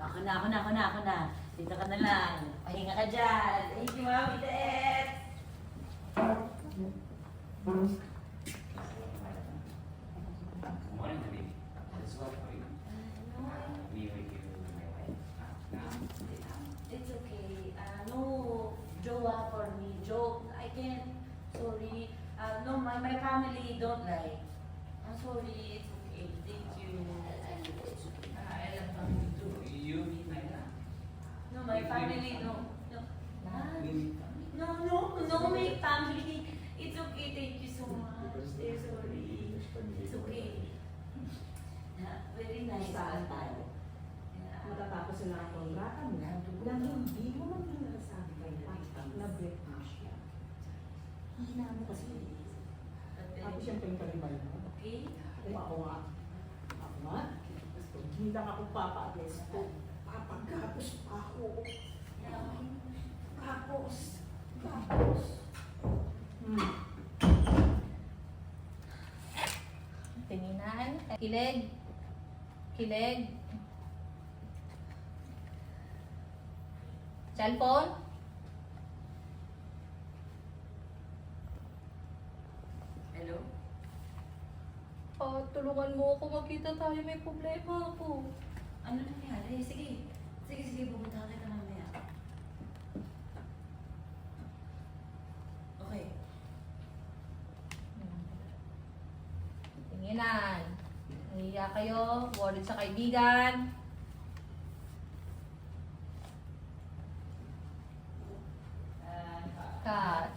Ako na. Dito ka na lang. Pahinga ka dyan. Thank you, Mami Tet. Morning, baby. This is what for you. We with you, my wife. It's okay. No joke for me. Joke. I can't. Sorry. No, my family don't like. I'm sorry. It's okay. Thank you. It's okay. I love family too. You meet my love. No, my family, no. No. We meet family. No, my family. It's okay. Thank you so much. They're sorry. It's okay. Very nice. Saan tayo? Matatapos na ang kontrata mo na hindi mo man lang nasabi kay Papa na break mo siya. Hina mo kasi. Ako siyempre yung kalibal mo. Okay? Ako nga. Gusto, hindi lang ako papa-address ko. Papagapos pa ako. Tapos. Tinginan. Kilig. Cellphone. Hello? Tulungan mo ako. Magkita tayo. May problema ako. Ano nangyari? Sige, pupunta kita mamaya. Okay. Tinginan. Nahiya kayo. Worried sa kaibigan. Cut.